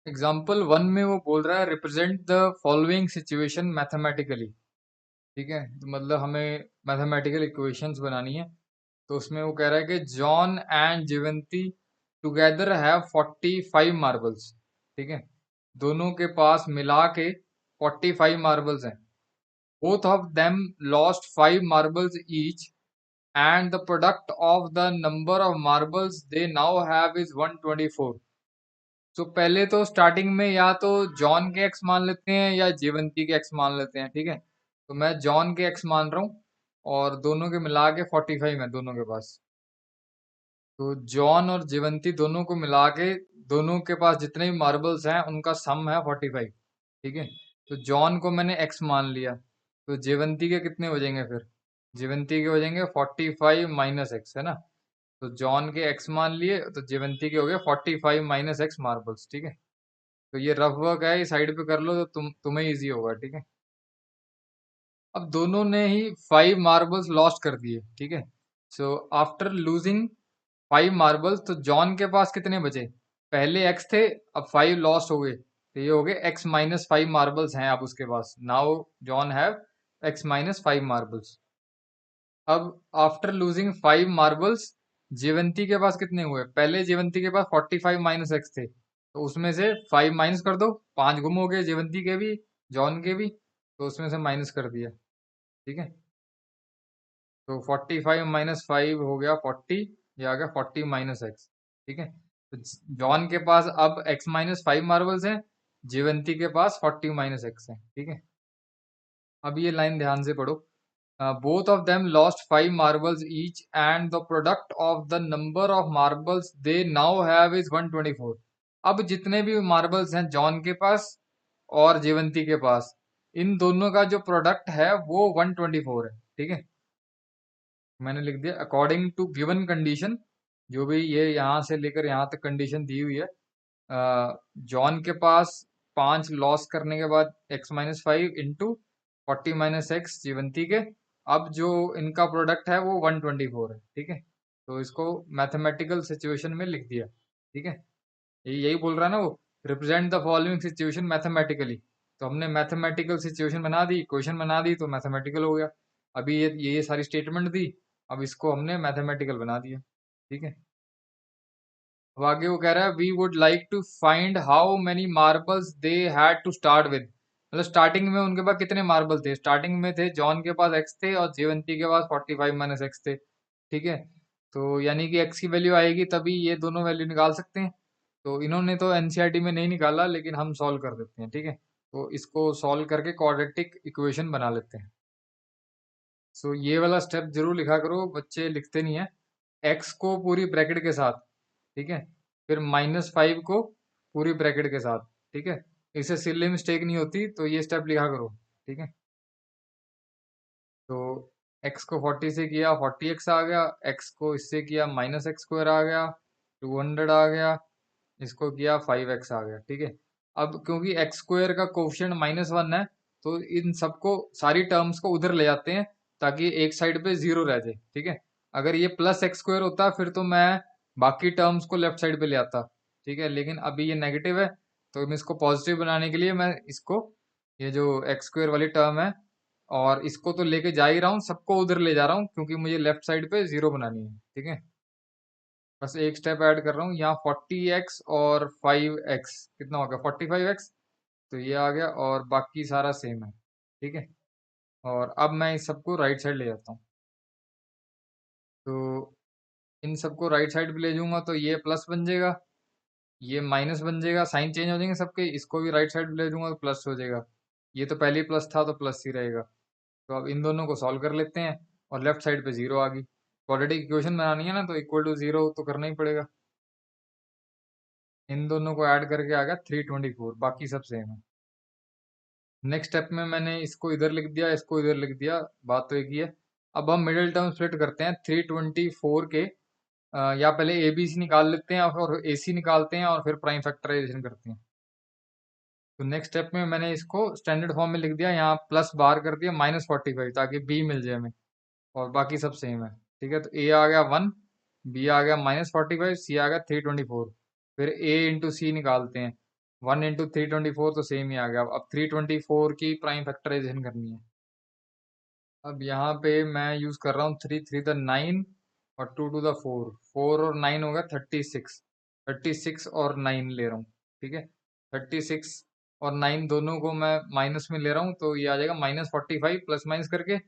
Example 1 में वो बोल रहा है represent the following situation mathematically. ठीक है, तो मतलब हमें मैथमेटिकल इक्वेशंस बनानी है। तो उसमें वो कह रहा है कि John and Jivanti together have 45 marbles. ठीक है, दोनों के पास मिला के 45 मार्बल्स हैं। Both of them lost 5 marbles each and the product of the number of marbles they now have is 124। तो पहले तो स्टार्टिंग में या तो जॉन के एक्स मान लेते हैं या जीवंती के एक्स मान लेते हैं। ठीक है, तो मैं जॉन के एक्स मान रहा हूँ और दोनों के मिला के 45 है दोनों के पास। तो जॉन और जीवंती दोनों को मिला के दोनों के पास जितने भी मार्बल्स हैं उनका सम है 45। ठीक है, तो जॉन को मैंने एक्स मान लिया, तो जीवंती के कितने हो जाएंगे फिर? जीवंती के हो जाएंगे 45 माइनस एक्स, है ना। तो जॉन के एक्स मान लिए तो जीवंती के हो गए 45 माइनस एक्स मार्बल्स। ठीक है, तो ये रफ वर्क है, ये साइड पे कर लो तो तुम्हें इजी होगा। ठीक है, अब दोनों ने ही 5 मार्बल्स लॉस्ट कर दिए। ठीक है, सो आफ्टर लूजिंग 5 मार्बल्स, तो जॉन के पास कितने बचे? पहले एक्स थे, अब 5 लॉस्ट हो गए, तो ये हो गए एक्स माइनस 5 मार्बल्स हैं अब उसके पास। Now John have X minus 5 marbles. अब आफ्टर लूजिंग 5 मार्बल्स, जीवंती के पास कितने हुए? पहले जीवंती के पास 45 माइनस एक्स थे, तो उसमें से 5 माइनस कर दो, 5 गुम हो गए जीवंती के भी, जॉन के भी, तो उसमें से माइनस कर दिया। ठीक है, तो 45 माइनस 5 हो गया 40, ये आ गया 40 माइनस एक्स। ठीक है, तो जॉन के पास अब एक्स माइनस 5 मार्बल्स हैं, जीवंती के पास 40 माइनस एक्स है। ठीक है, अब ये लाइन ध्यान से पढ़ो। Both of them lost 5 marbles each and the product of the number of marbles they now have is 124। अब जितने भी मार्बल्स हैं जॉन के पास और जीवंती के पास, इन दोनों का जो प्रोडक्ट है वो 124 है। ठीक है, मैंने लिख दिया अकॉर्डिंग टू गिवन कंडीशन, जो भी ये यहाँ से लेकर यहाँ तक कंडीशन दी हुई है। जॉन के पास 5 लॉस करने के बाद X minus 5 into 40 minus X Jivanti के, अब जो इनका प्रोडक्ट है वो 124 है। ठीक है, तो इसको मैथमेटिकल सिचुएशन में लिख दिया। ठीक है, यही बोल रहा है ना वो, represent the following situation mathematically. तो हमने मैथमेटिकल सिचुएशन बना दी, इक्वेशन बना दी, तो मैथमेटिकल हो गया। अभी ये सारी स्टेटमेंट दी, अब इसको हमने मैथमेटिकल बना दिया। ठीक है, अब आगे वो कह रहा है we would like to find how many marbles they had to start with. मतलब स्टार्टिंग में उनके पास कितने मार्बल थे? स्टार्टिंग में थे जॉन के पास एक्स थे और जीवंती के पास 45 माइनस एक्स थे। ठीक है, तो यानी कि एक्स की वैल्यू आएगी तभी ये दोनों वैल्यू निकाल सकते हैं। तो इन्होंने तो एनसीईआरटी में नहीं निकाला, लेकिन हम सॉल्व कर देते हैं। ठीक है, तो इसको सॉल्व करके क्वाड्रेटिक इक्वेशन बना लेते हैं। सो ये वाला स्टेप जरूर लिखा करो, बच्चे लिखते नहीं है। एक्स को पूरी ब्रैकेट के साथ, ठीक है, फिर -5 को पूरी ब्रैकेट के साथ। ठीक है, इससे सिल्ली मिस्टेक नहीं होती, तो ये स्टेप लिखा करो। ठीक है, तो एक्स को 40 से किया 40x आ गया, एक्स को इससे किया -x² आ गया, 200 आ गया, इसको किया 5x आ गया। ठीक है, अब क्योंकि x² का कोफिशिएंट -1 है, तो इन सबको सारी टर्म्स को उधर ले जाते हैं ताकि एक साइड पे 0 रह जाए। ठीक है, अगर ये +x² होता फिर तो मैं बाकी टर्म्स को लेफ्ट साइड पे ले आता। ठीक है, लेकिन अभी ये नेगेटिव है, तो मैं इसको पॉजिटिव बनाने के लिए मैं इसको, ये जो x² वाली टर्म है और इसको तो लेके जा ही रहा हूँ, सबको उधर ले जा रहा हूँ क्योंकि मुझे लेफ्ट साइड पे 0 बनानी है। ठीक है, बस एक स्टेप ऐड कर रहा हूँ यहाँ, 40x और 5x कितना हो गया? 45x, तो ये आ गया और बाकी सारा सेम है। ठीक है, और अब मैं इस सबको राइट साइड ले जाता हूँ, तो इन सबको राइट साइड पे ले जाऊंगा तो ये प्लस बन जाएगा, ये माइनस बन जाएगा, साइन चेंज हो जाएंगे सबके, इसको भी राइट साइड पे ले जाऊंगा तो प्लस हो जाएगा। ये तो पहले ही प्लस था तो प्लस ही रहेगा। तो अब इन दोनों को सॉल्व कर लेते हैं और लेफ्ट साइड पे 0 आ गई। क्वाड्रेटिक इक्वेशन बनानी है ना, तो इक्वल टू 0 तो करना ही पड़ेगा। इन दोनों को ऐड करके आ गया 324, बाकी सब सेम है। नेक्स्ट स्टेप में मैंने इसको इधर लिख दिया, इसको इधर लिख दिया, बात तो एक ही है। अब हम मिडिल टर्म स्प्लिट करते हैं 324 के, या पहले ए बी सी निकाल लेते हैं और फिर ए सी निकालते हैं और फिर प्राइम फैक्टराइजेशन करते हैं। तो नेक्स्ट स्टेप में मैंने इसको स्टैंडर्ड फॉर्म में लिख दिया, यहाँ प्लस बाहर कर दिया -45 ताकि बी मिल जाए हमें, और बाकी सब सेम है। ठीक है, तो ए आ गया 1, बी आ गया -45, सी आ गया 324। फिर ए इंटू सी निकालते हैं, 1 into 324 तो सेम ही आ गया। अब 324 की प्राइम फैक्टराइजेशन करनी है। अब यहाँ पे मैं यूज कर रहा हूँ 3 3 द 9 और 2 2 द 4। 4 और 9 होगा 36। 36 और 9 ले रहा हूँ, ठीक है। 36 और 9 दोनों को मैं माइनस में ले रहा हूँ, तो ये आ जाएगा -45 प्लस माइनस करके।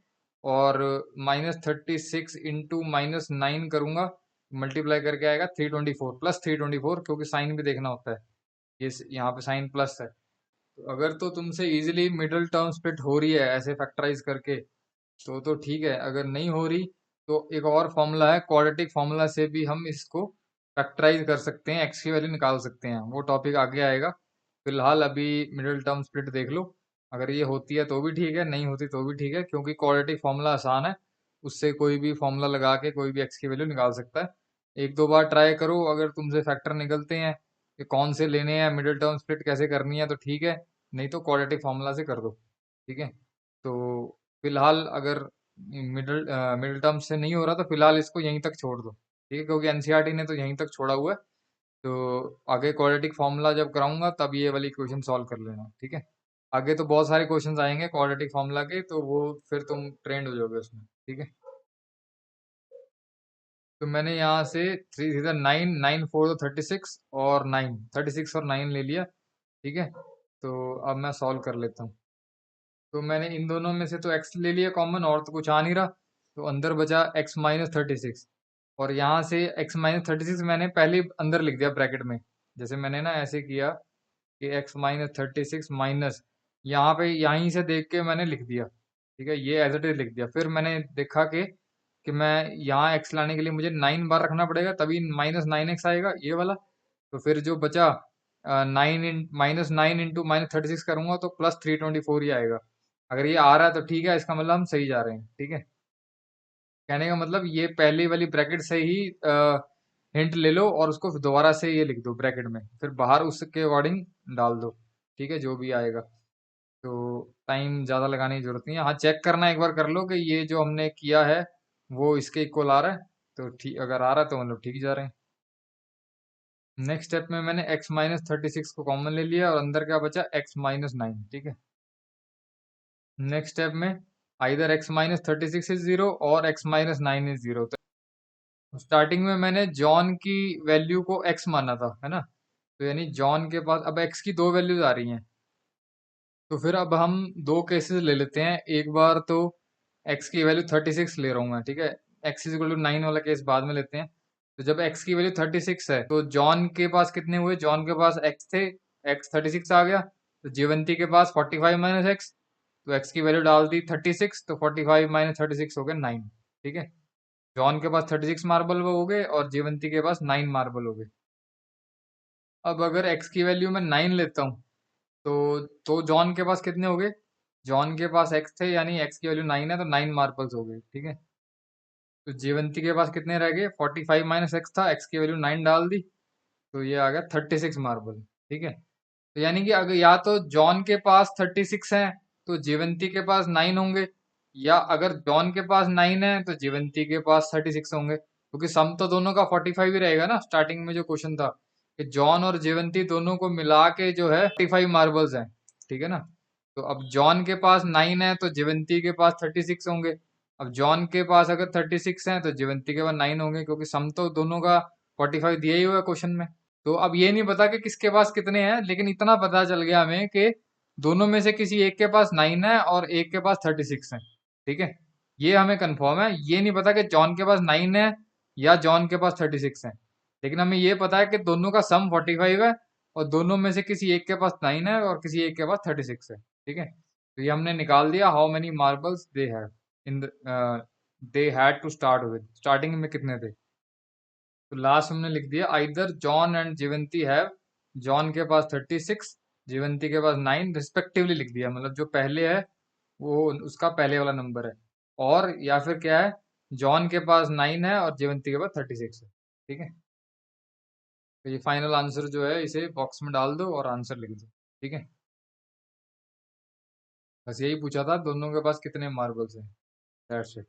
और -36 इंटू -9 करूंगा, मल्टीप्लाई करके आएगा 324 प्लस 324, क्योंकि साइन भी देखना होता है। ये यहाँ पे साइन प्लस है। तो अगर तो तुमसे इजीली मिडिल टर्म स्प्लिट हो रही है ऐसे फैक्टराइज करके, तो ठीक है। अगर नहीं हो रही तो एक और फॉर्मूला है, क्वाड्रेटिक फॉर्मूला से भी हम इसको फैक्टराइज कर सकते हैं, एक्स की वैल्यू निकाल सकते हैं। वो टॉपिक आगे आएगा। फिलहाल अभी मिडिल टर्म स्प्लिट देख लो। अगर ये होती है तो भी ठीक है, नहीं होती तो भी ठीक है, क्योंकि क्वाड्रेटिक फॉर्मूला आसान है। उससे कोई भी फॉर्मूला लगा के कोई भी एक्स की वैल्यू निकाल सकता है। एक दो बार ट्राई करो, अगर तुमसे फैक्टर निकलते हैं कि कौन से लेने हैं, मिडिल टर्म स्प्लिट कैसे करनी है, तो ठीक है। नहीं तो क्वाड्रेटिक फॉर्मूला से कर दो, ठीक है। तो फिलहाल अगर मिडिल मिडिल टर्म से नहीं हो रहा तो फिलहाल इसको यहीं तक छोड़ दो, ठीक है, क्योंकि एनसीईआरटी ने तो यहीं तक छोड़ा हुआ है। तो आगे क्वाड्रेटिक फॉर्मूला जब कराऊंगा तब ये वाली इक्वेशन सॉल्व कर लेना, ठीक है। आगे तो बहुत सारे क्वेश्चंस आएंगे क्वाड्रेटिक फॉर्मूला के, तो वो फिर तुम ट्रेंड हो जाओगे उसमें, ठीक है। तो मैंने यहाँ से 3 3 9 9 4 तो 36 और 9, 36 और 9 ले लिया, ठीक है। तो अब मैं सॉल्व कर लेता हूँ। तो मैंने इन दोनों में से तो x ले लिया कॉमन, और तो कुछ आ नहीं रहा। तो अंदर बचा x-36। और यहाँ से x-36 मैंने पहले ही अंदर लिख दिया ब्रैकेट में। जैसे मैंने ना ऐसे किया कि x-36 माइनस, यहाँ पे यहीं से देख के मैंने लिख दिया, ठीक है। ये एज इट इज लिख दिया। फिर मैंने देखा कि मैं यहाँ x लाने के लिए मुझे 9 बार रखना पड़ेगा, तभी -9x आएगा ये वाला। तो फिर जो बचा 9 इंटू -36 करूंगा तो +324 ही आएगा। अगर ये आ रहा है तो ठीक है, इसका मतलब हम सही जा रहे हैं, ठीक है। कहने का मतलब ये पहली वाली ब्रैकेट से ही हिंट ले लो और उसको दोबारा से ये लिख दो ब्रैकेट में, फिर बाहर उसके अकॉर्डिंग डाल दो, ठीक है, जो भी आएगा। तो टाइम ज़्यादा लगाने की जरूरत नहीं है। हाँ, चेक करना एक बार कर लो कि ये जो हमने किया है वो इसके इक्वल आ रहा है। तो ठीक, अगर आ रहा है तो मतलब ठीक जा रहे हैं। नेक्स्ट स्टेप में मैंने x-36 को कॉमन ले लिया और अंदर क्या बचा x-9, ठीक है। नेक्स्ट स्टेप में आइदर x-36 इज 0 और x-9 इज 0। तो स्टार्टिंग में मैंने जॉन की वैल्यू को x माना था, है ना। तो यानी जॉन के पास अब x की दो वैल्यूज आ रही हैं। तो फिर अब हम दो केसेस ले लेते हैं। एक बार तो x की वैल्यू 36 ले रहा हूँ मैं, ठीक है। x इज इक्वल टू 9 वाला केस बाद में लेते हैं। तो जब x की वैल्यू 36 है तो जॉन के पास कितने हुए, जॉन के पास x थे, x 36 आ गया। तो जीवंती के पास 45 माइनस एक्स, तो x की वैल्यू डाल दी 36, तो 45 माइनस 36 हो गया 9, ठीक है। जॉन के पास 36 मार्बल वो हो गए और जीवंती के पास 9 मार्बल हो गए। अब अगर x की वैल्यू मैं 9 लेता हूँ तो जॉन के पास कितने हो गए, जॉन के पास x थे, यानी x की वैल्यू 9 है तो 9 मार्बल्स हो गए, ठीक है। तो जीवंती के पास कितने रह गए, 45 माइनस एक्स था, x की वैल्यू 9 डाल दी, तो ये आ गया 36 मार्बल, ठीक है। तो यानी कि अगर या तो जॉन के पास 36 है तो जीवंती के पास 9 होंगे, या अगर जॉन के पास 9 है तो जीवंती के पास 36 होंगे, क्योंकि सम तो दोनों का 45 ही रहेगा ना। स्टार्टिंग में जो क्वेश्चन था कि जॉन और जीवंती दोनों को मिला के जो है 45 मार्बल्स हैं, ठीक है ना। तो अब जॉन के पास 9 है तो जीवंती के पास 36 होंगे। अब जॉन के पास अगर 36 है तो जीवंती के पास 9 होंगे, क्योंकि सम तो दोनों का 45 दिया ही हुआ है क्वेश्चन में। तो अब ये नहीं पता कि किसके पास कितने हैं, लेकिन इतना पता चल गया हमें कि दोनों में से किसी एक के पास 9 है और एक के पास 36 है, ठीक है। ये हमें कंफर्म है। ये नहीं पता कि जॉन के पास 9 है या जॉन के पास 36 है, लेकिन हमें ये पता है कि दोनों का सम 45 है और दोनों में से किसी एक के पास 9 है और किसी एक के पास 36 है, ठीक है। तो ये हमने निकाल दिया how many marbles they have in they had to start with, starting में कितने थे। तो लास्ट हमने लिख दिया either John and Jivanti have, John के पास 36, जीवंती के पास 9 रिस्पेक्टिवली लिख दिया, मतलब जो पहले है वो उसका पहले वाला नंबर है। और या फिर क्या है, जॉन के पास 9 है और जीवंती के पास 36 है, ठीक है। तो ये फाइनल आंसर जो है इसे बॉक्स में डाल दो और आंसर लिख दो, ठीक है। बस यही पूछा था, दोनों के पास कितने मार्बल्स हैं, दैट्स इट।